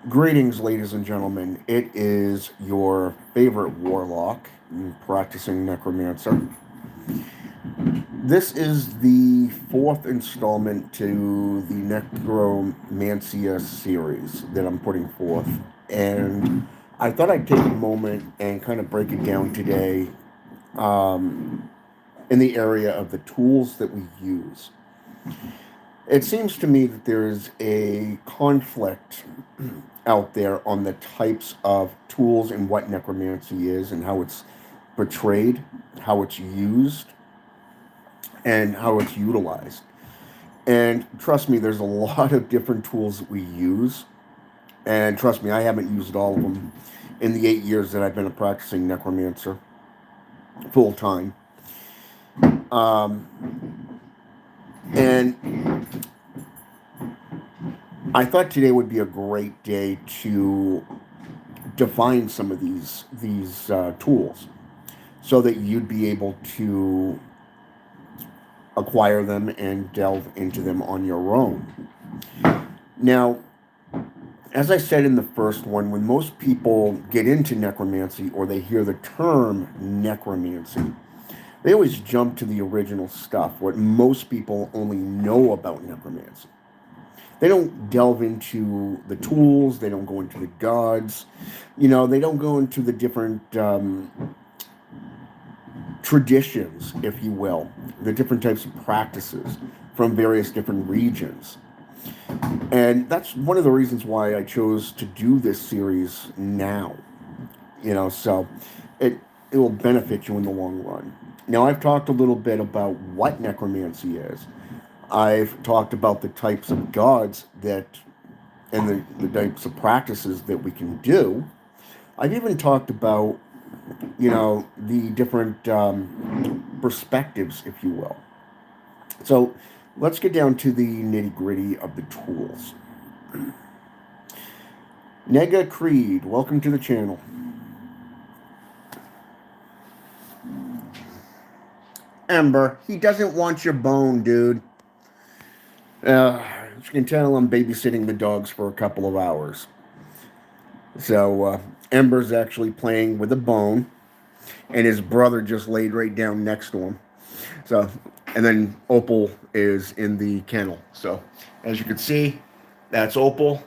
Greetings, ladies and gentlemen. It is your favorite warlock, practicing necromancer. This is the fourth installment to the Necromancea series that I'm putting forth. And I thought I'd take a moment and kind of break it down today in the area of the tools that we use. It seems to me that there is a conflict out there on the types of tools and what necromancy is and how it's portrayed, how it's used, and how it's utilized. And trust me, there's a lot of different tools that we use. And trust me, I haven't used all of them in the 8 years that I've been a practicing necromancer full time. And I thought today would be a great day to define some of these tools, so that you'd be able to acquire them and delve into them on your own. Now, as I said in the first one, when most people get into necromancy or they hear the term necromancy, they always jump to the original stuff, what most people only know about necromancy. They don't delve into the tools, they don't go into the gods, they don't go into the different traditions, if you will, the different types of practices from various different regions. And that's one of the reasons why I chose to do this series now. So it will benefit you in the long run. Now, I've talked a little bit about what necromancy is. I've talked about the types of gods and the types of practices that we can do. I've even talked about, the different perspectives, if you will. So let's get down to the nitty gritty of the tools. Nega Creed, welcome to the channel. Ember, he doesn't want your bone, dude. As you can tell, I'm babysitting the dogs for a couple of hours. So Ember's actually playing with a bone, and his brother just laid right down next to him. So, and then Opal is in the kennel. So, as you can see, that's Opal,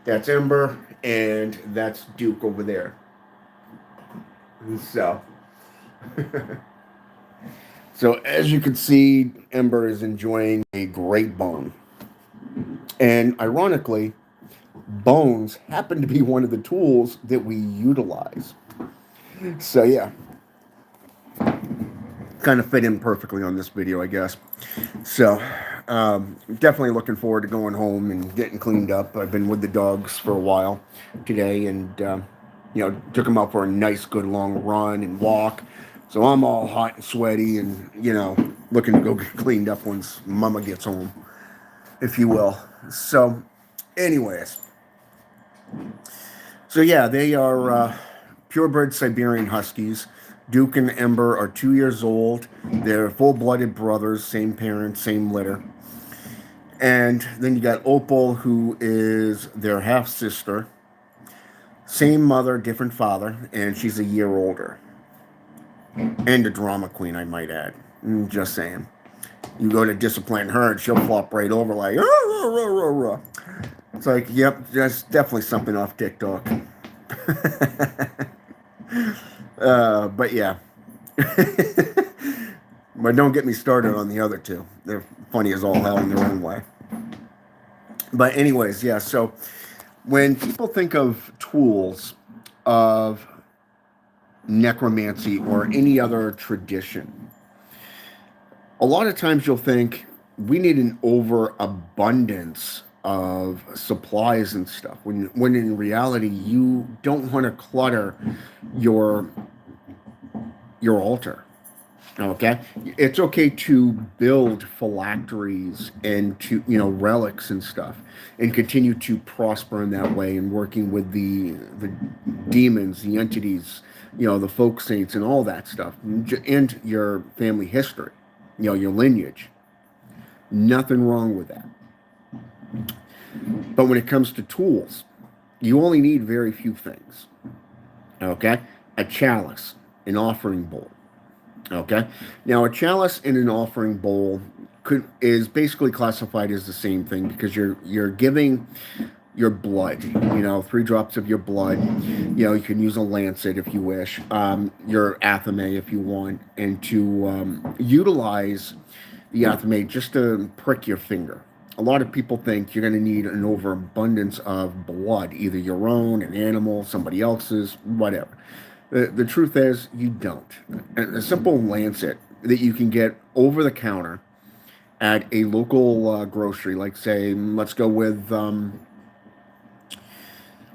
that's Ember, and that's Duke over there. So, so as you can see, Ember is enjoying a great bone. And ironically, bones happen to be one of the tools that we utilize. So yeah, kind of fit in perfectly on this video, I guess. So definitely looking forward to going home and getting cleaned up. I've been with the dogs for a while today, and took them out for a nice, good long run and walk. So I'm all hot and sweaty, and looking to go get cleaned up once Mama gets home, if you will. So, anyways. So yeah, they are purebred Siberian Huskies. Duke and Ember are 2 years old. They're full-blooded brothers, same parents, same litter. And then you got Opal, who is their half-sister. Same mother, different father, and she's a year older. And a drama queen, I might add. Just saying. You go to discipline her, and she'll flop right over like, rah, rah, rah, rah. It's like, yep, that's definitely something off TikTok. But yeah. But don't get me started on the other two. They're funny as all hell in their own way. But anyways, yeah, so when people think of tools of necromancy or any other tradition, a lot of times you'll think we need an overabundance of supplies and stuff, when in reality you don't want to clutter your altar. Okay, it's okay to build phylacteries and to relics and stuff, and continue to prosper in that way, and working with the demons, the entities, the folk saints, and all that stuff, and your family history, your lineage. Nothing wrong with that. But when it comes to tools, you only need very few things. Okay, a chalice, an offering bowl. Okay. Now, a chalice and an offering bowl is basically classified as the same thing, because you're giving your blood. 3 drops of your blood. You can use a lancet if you wish. Your athame if you want, and to utilize the athame just to prick your finger. A lot of people think you're going to need an overabundance of blood, either your own, an animal, somebody else's, whatever. The truth is, you don't. A simple lancet that you can get over the counter at a local grocery, like, say, let's go with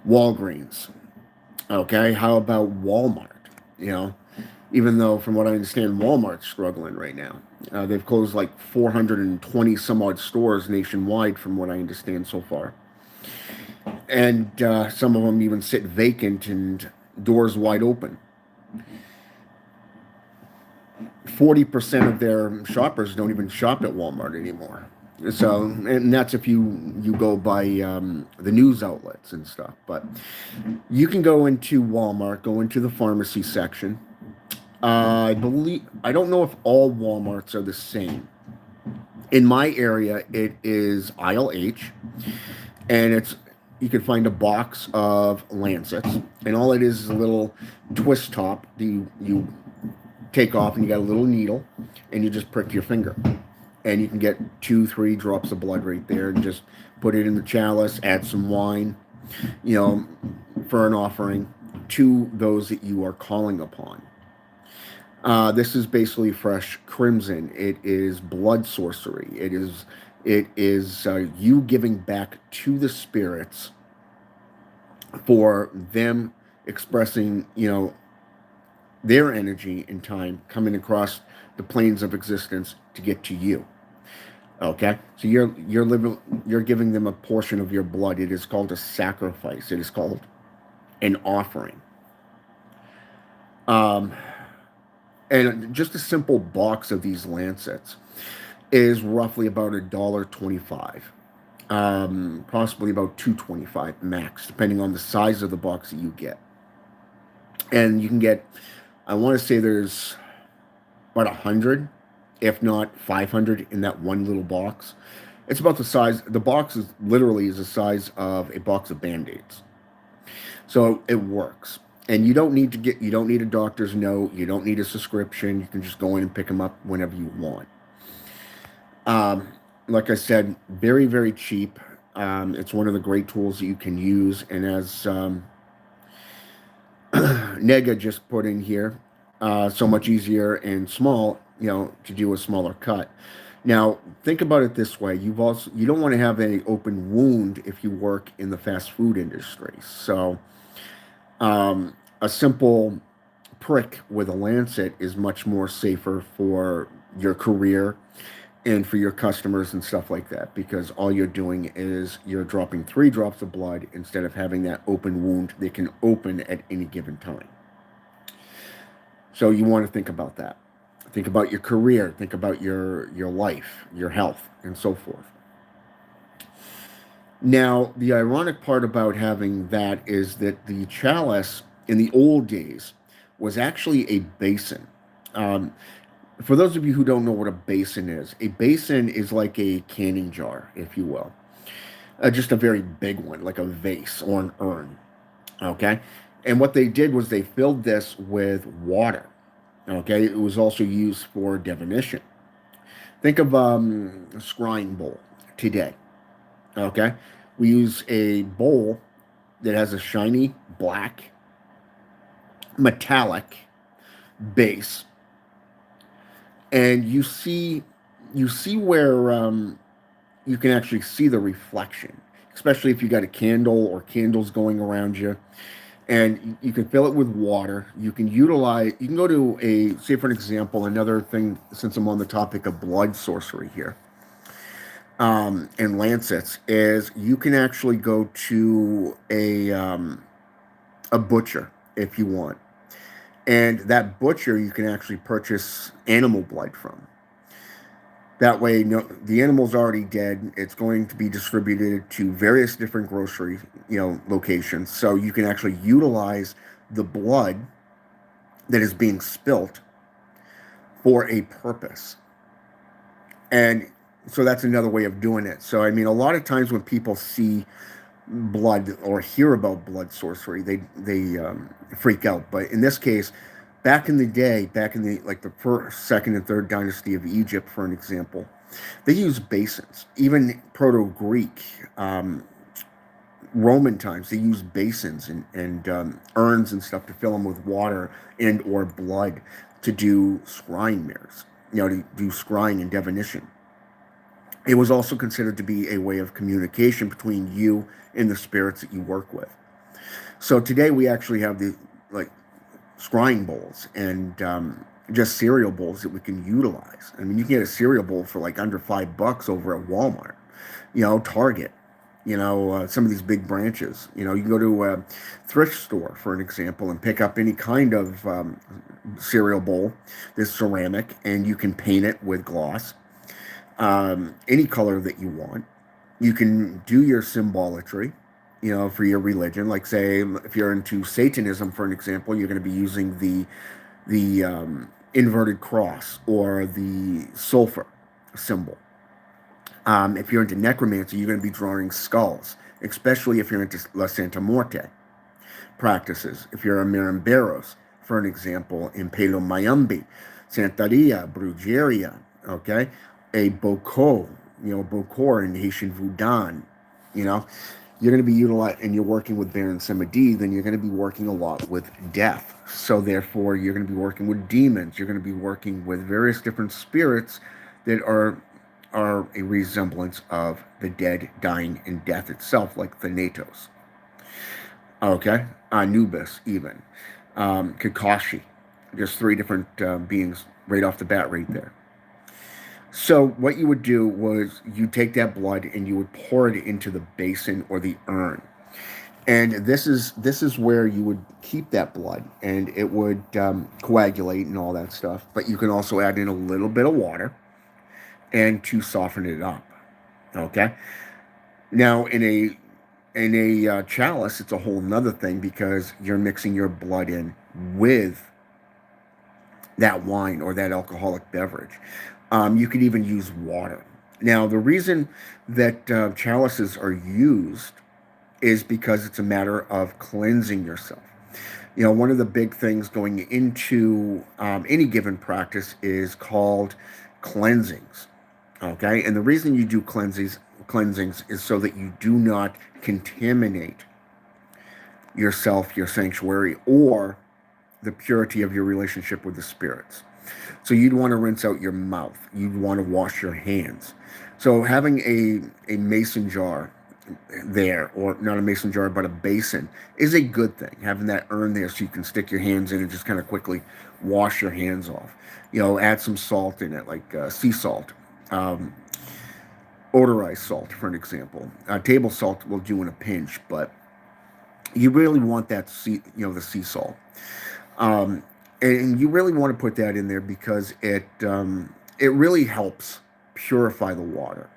Walgreens. Okay, how about Walmart? You know, Even though, from what I understand, Walmart's struggling right now. They've closed like 420 some odd stores nationwide, from what I understand so far. And some of them even sit vacant and doors wide open. 40% of their shoppers don't even shop at Walmart anymore. So, and that's if you go by the news outlets and stuff. But you can go into Walmart, go into the pharmacy section. I don't know if all Walmarts are the same. In my area, it is aisle H, and you can find a box of lancets, and all it is a little twist top that you take off, and you got a little needle, and you just prick your finger, and you can get 2-3 drops of blood right there, and just put it in the chalice, add some wine, you know, for an offering to those that you are calling upon. This is basically fresh crimson. It is blood sorcery. It is you giving back to the spirits for them expressing, their energy and time coming across the planes of existence to get to you. Okay, so you're giving them a portion of your blood. It is called a sacrifice. It is called an offering. Um, and just a simple box of these lancets is roughly about $1.25, possibly about $2.25 max, depending on the size of the box that you get. And you can get, I want to say there's about 100, if not 500, in that one little box. It's about the size. The box is literally the size of a box of Band-Aids. So it works. And you don't need a doctor's note. You don't need a subscription. You can just go in and pick them up whenever you want. Um, like I said, very, very cheap. It's one of the great tools that you can use. And as Nega just put in here, so much easier and small, to do a smaller cut. Now, think about it this way: you don't want to have any open wound if you work in the fast food industry. So, a simple prick with a lancet is much more safer for your career and for your customers and stuff like that, because all you're doing is you're dropping 3 drops of blood instead of having that open wound that can open at any given time. So you want to think about that. Think about your career, think about your life, your health, and so forth. Now, the ironic part about having that is that the chalice in the old days was actually a basin. Um, for those of you who don't know what a basin is like a canning jar, if you will. Just a very big one, like a vase or an urn. Okay? And what they did was they filled this with water. Okay? It was also used for divination. Think of a scrying bowl today. Okay? We use a bowl that has a shiny black metallic base, and you see where you can actually see the reflection, especially if you got a candle or candles going around you, and you can fill it with water. You can utilize, you can go to a, say for an example, another thing, since I'm on the topic of blood sorcery here, and lancets, is you can actually go to a butcher if you want. And that butcher you can actually purchase animal blood from. That way, no, the animal's already dead. It's going to be distributed to various different grocery, locations. So you can actually utilize the blood that is being spilt for a purpose. And so that's another way of doing it. So I mean, a lot of times when people see blood or hear about blood sorcery, they freak out. But in this case, back in the day, back in the like the first, second, and third dynasty of Egypt, for an example, they used basins. Even Proto-Greek, Roman times, they used basins and urns and stuff to fill them with water and or blood to do scrying mirrors, to do scrying and divination. It was also considered to be a way of communication between you and the spirits that you work with. So today we actually have the like scrying bowls and just cereal bowls that we can utilize. I mean, you can get a cereal bowl for like under $5 over at Walmart, Target, some of these big branches. You can go to a thrift store, for an example, and pick up any kind of cereal bowl that's ceramic, and you can paint it with gloss, any color that you want. You can do your symbolatry, for your religion. Like, say, if you're into Satanism, for an example, you're going to be using the inverted cross or the sulfur symbol. If you're into necromancy, you're going to be drawing skulls, especially if you're into La Santa Muerte practices. If you're a Miramberos, for an example, in Palo Mayumbi, Santeria, Brujeria, okay, a Boko, Bokor in Haitian Voodoo, you're going to be utilizing, and you're working with Baron Samedi, then you're going to be working a lot with death. So therefore, you're going to be working with demons. You're going to be working with various different spirits that are a resemblance of the dead, dying, and death itself, like Thanatos. Okay, Anubis, even Kakashi, just three different beings right off the bat, right there. So what you would do was you take that blood and you would pour it into the basin or the urn, and this is where you would keep that blood, and it would coagulate and all that stuff. But you can also add in a little bit of water, and to soften it up. Okay. Now in a chalice, it's a whole nother thing because you're mixing your blood in with that wine or that alcoholic beverage. You could even use water. Now, the reason that chalices are used is because it's a matter of cleansing yourself. One of the big things going into any given practice is called cleansings. Okay, and the reason you do cleansings is so that you do not contaminate yourself, your sanctuary, or the purity of your relationship with the spirits. So you'd want to rinse out your mouth. You'd want to wash your hands. So having a mason jar there, or not a mason jar, but a basin, is a good thing. Having that urn there so you can stick your hands in and just kind of quickly wash your hands off. Add some salt in it, like sea salt. Odorized salt, for an example. Table salt will do in a pinch, but you really want that the sea salt. And you really want to put that in there because it really helps purify the water.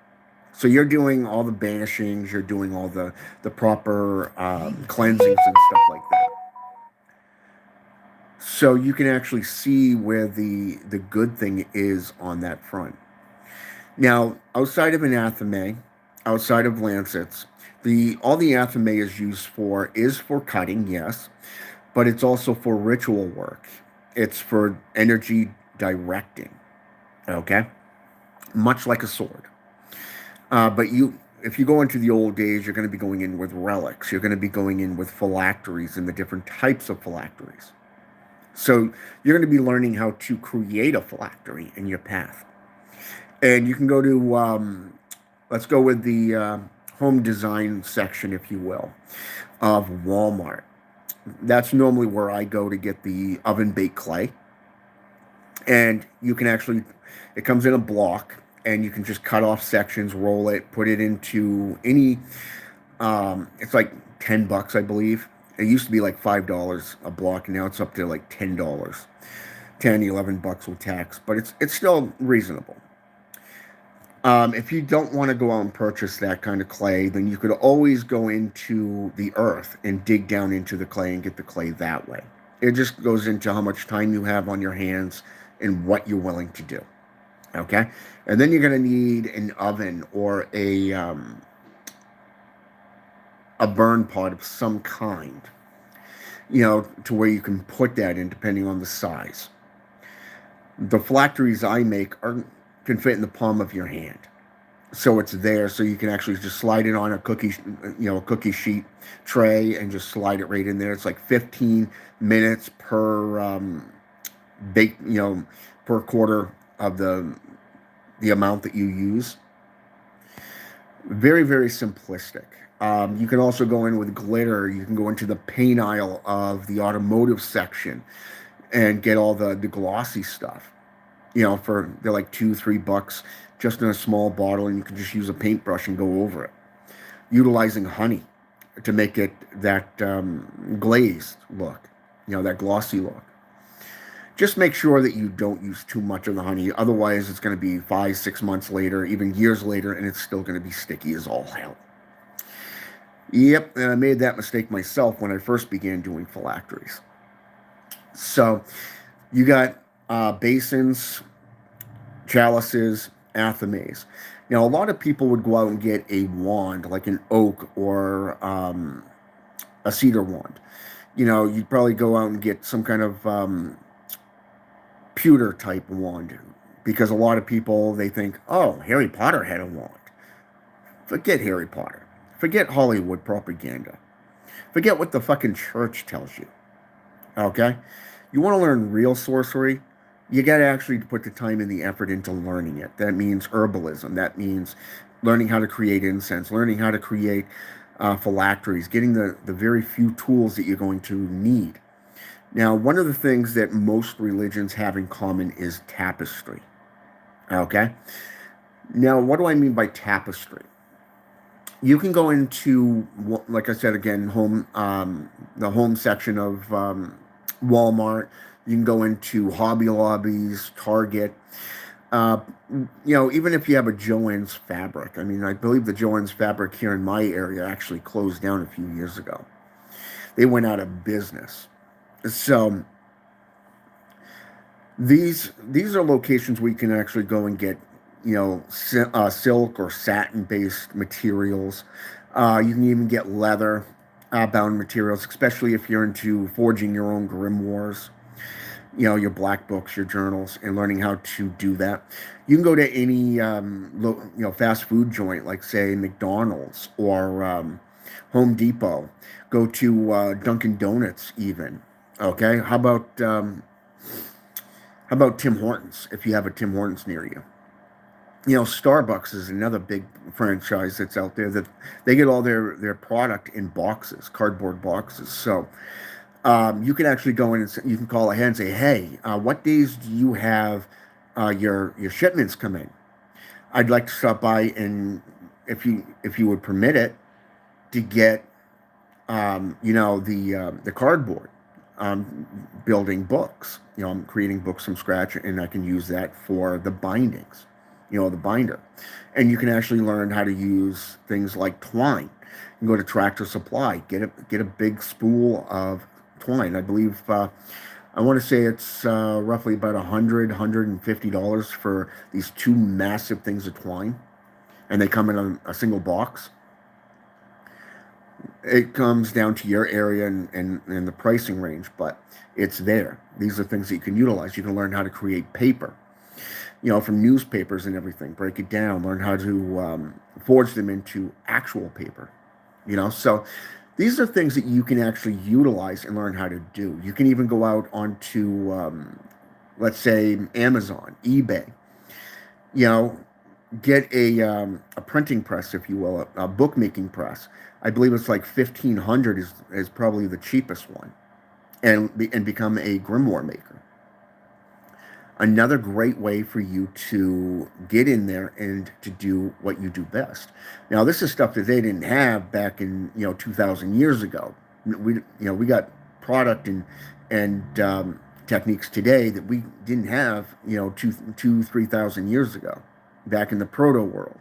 So you're doing all the banishings, you're doing all the proper cleansings and stuff like that. So you can actually see where the good thing is on that front. Now, outside of anathema, outside of lancets, all the athame is for cutting, yes, but it's also for ritual work. It's for energy directing. Okay, much like a sword. But if you go into the old days, you're going to be going in with relics. You're going to be going in with phylacteries and the different types of phylacteries. So you're going to be learning how to create a phylactery in your path. And you can go to, let's go with the home design section, if you will, of Walmart. That's normally where I go to get the oven baked clay. And you can actually, it comes in a block, and you can just cut off sections, roll it, put it into any. It's like $10, I believe. It used to be like $5 a block, and now it's up to like $10, 10, $11 with tax, but it's still reasonable. If you don't want to go out and purchase that kind of clay, then you could always go into the earth and dig down into the clay and get the clay that way. It just goes into how much time you have on your hands and what you're willing to do. Okay, and then you're going to need an oven or a burn pot of some kind, to where you can put that in depending on the size. The phylacteries I make can fit in the palm of your hand, so it's there, so you can actually just slide it on a cookie sheet tray and just slide it right in there. It's like 15 minutes per bake, per quarter of the amount that you use. Very, very simplistic. You can also go in with glitter. You can go into the paint aisle of the automotive section and get all the glossy stuff. They're like $2-3 just in a small bottle, and you can just use a paintbrush and go over it. Utilizing honey to make it that glazed look, that glossy look. Just make sure that you don't use too much of the honey. Otherwise, it's going to be 5-6 months later, even years later, and it's still going to be sticky as all hell. Yep, and I made that mistake myself when I first began doing phylacteries. So, you got basins, chalices, athames. Now, a lot of people would go out and get a wand, like an oak or a cedar wand. You'd probably go out and get some kind of pewter type wand, because a lot of people, they think, oh, Harry Potter had a wand. Forget Harry Potter. Forget Hollywood propaganda. Forget what the fucking church tells you. Okay? You want to learn real sorcery? You got to actually put the time and the effort into learning it. That means herbalism. That means learning how to create incense, learning how to create phylacteries, getting the very few tools that you're going to need. Now, one of the things that most religions have in common is tapestry. Okay? Now, what do I mean by tapestry? You can go into, like I said again, the home section of Walmart. You can go into Hobby Lobbies, Target. Even if you have a Joann's Fabric. I mean, I believe the Joann's Fabric here in my area actually closed down a few years ago. They went out of business. So these are locations where you can actually go and get, silk or satin based materials. You can even get leather bound materials, especially if you're into forging your own grimoires, your black books, your journals, and learning how to do that. You can go to any fast food joint, like say McDonald's or Home Depot. Go to Dunkin' Donuts even. Okay, how about Tim Hortons, if you have a Tim Hortons near you? Starbucks is another big franchise that's out there, that they get all their product in boxes, cardboard boxes. So you can actually go in and you can call ahead and say, hey, what days do you have your shipments come in? I'd like to stop by, and if you would permit it, to get the cardboard. Building books. I'm creating books from scratch, and I can use that for the bindings, the binder. And you can actually learn how to use things like twine. You can go to Tractor Supply, get a big spool of twine. I believe I want to say it's roughly about $150 for these two massive things of twine, and they come in a single box. It comes down to your area and the pricing range, but it's there. These are things that you can utilize. You can learn how to create paper, from newspapers and everything. Break it down, learn how to forge them into actual paper, So these are things that you can actually utilize and learn how to do. You can even go out onto, let's say, Amazon, eBay, get a printing press, if you will, a bookmaking press. I believe it's like 1,500 is probably the cheapest one, and become a grimoire maker. Another great way for you to get in there and to do what you do best. Now, this is stuff that they didn't have back in 2,000 years ago. We got product and techniques today that we didn't have 3,000 years ago, back in the proto world.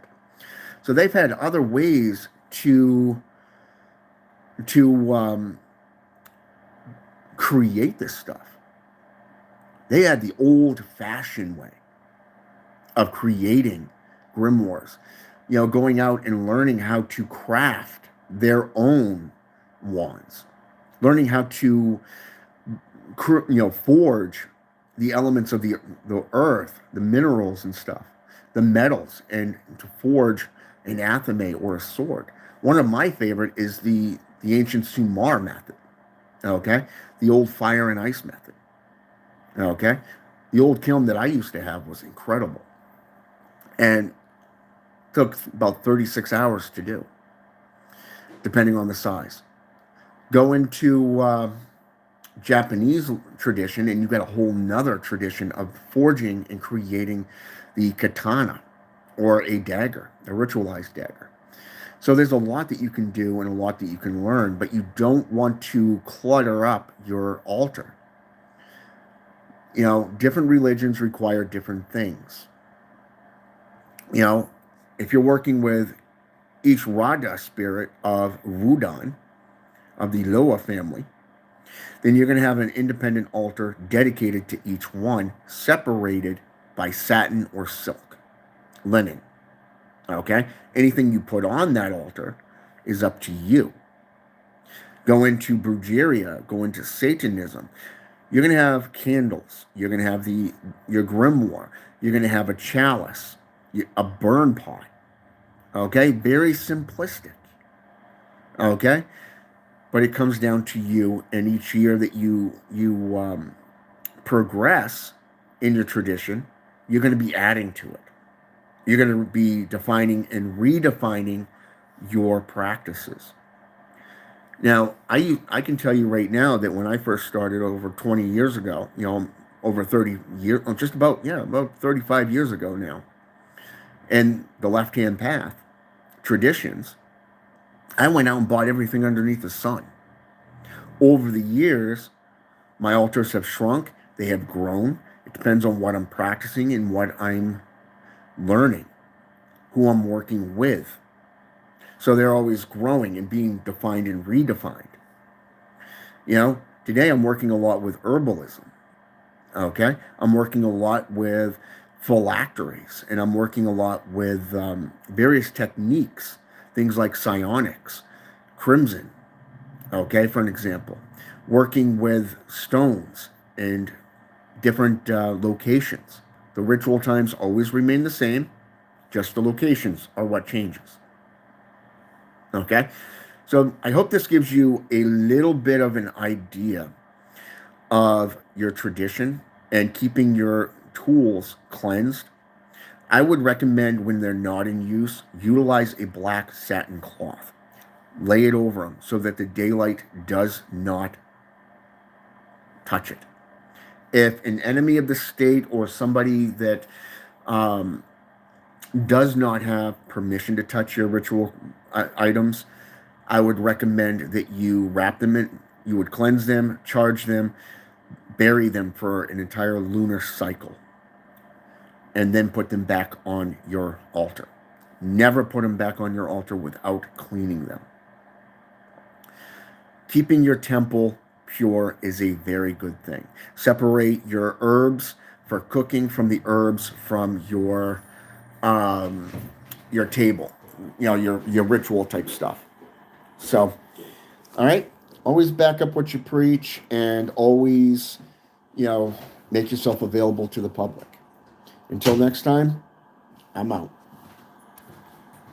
So they've had other ways to create this stuff. They had the old-fashioned way of creating grimoires, going out and learning how to craft their own wands, learning how to, forge the elements of the earth, the minerals and stuff, the metals, and to forge an athame or a sword. One of my favorite is the ancient Sumar method, okay? The old fire and ice method, okay? The old kiln that I used to have was incredible, and took about 36 hours to do, depending on the size. Go into Japanese tradition, and you've got a whole nother tradition of forging and creating the katana, or a dagger, a ritualized dagger. So there's a lot that you can do and a lot that you can learn, but you don't want to clutter up your altar. Different religions require different things. If you're working with each Rada spirit of Wudan, of the Loa family, then you're going to have an independent altar dedicated to each one, separated by satin or silk, linen. Okay? Anything you put on that altar is up to you. Go into Brujeria, go into Satanism. You're going to have candles. You're going to have your grimoire. You're going to have a chalice, a burn pot. Okay? Very simplistic. Okay? But it comes down to you, and each year that you progress in your tradition, you're going to be adding to it. You're going to be defining and redefining your practices. Now, I can tell you right now that when I first started over 20 years ago, over 30 years, just about 35 years ago now, and the left-hand path, traditions, I went out and bought everything underneath the sun. Over the years, my altars have shrunk. They have grown. It depends on what I'm practicing and what I'm learning, who I'm working with. So they're always growing and being defined and redefined. Today I'm working a lot with herbalism. Okay? I'm working a lot with phylacteries, and I'm working a lot with various techniques, things like psionics, crimson, okay, for an example. Working with stones and different locations. The ritual times always remain the same, just the locations are what changes. Okay? So I hope this gives you a little bit of an idea of your tradition and keeping your tools cleansed. I would recommend, when they're not in use, utilize a black satin cloth. Lay it over them so that the daylight does not touch it. If an enemy of the state or somebody that does not have permission to touch your ritual items, I would recommend that you wrap them in, you would cleanse them, charge them, bury them for an entire lunar cycle, and then put them back on your altar. Never put them back on your altar without cleaning them. Keeping your temple pure is a very good thing. Separate your herbs for cooking from the herbs from your table, your ritual type stuff. So, all right, always back up what you preach, and always, make yourself available to the public. Until next time, I'm out.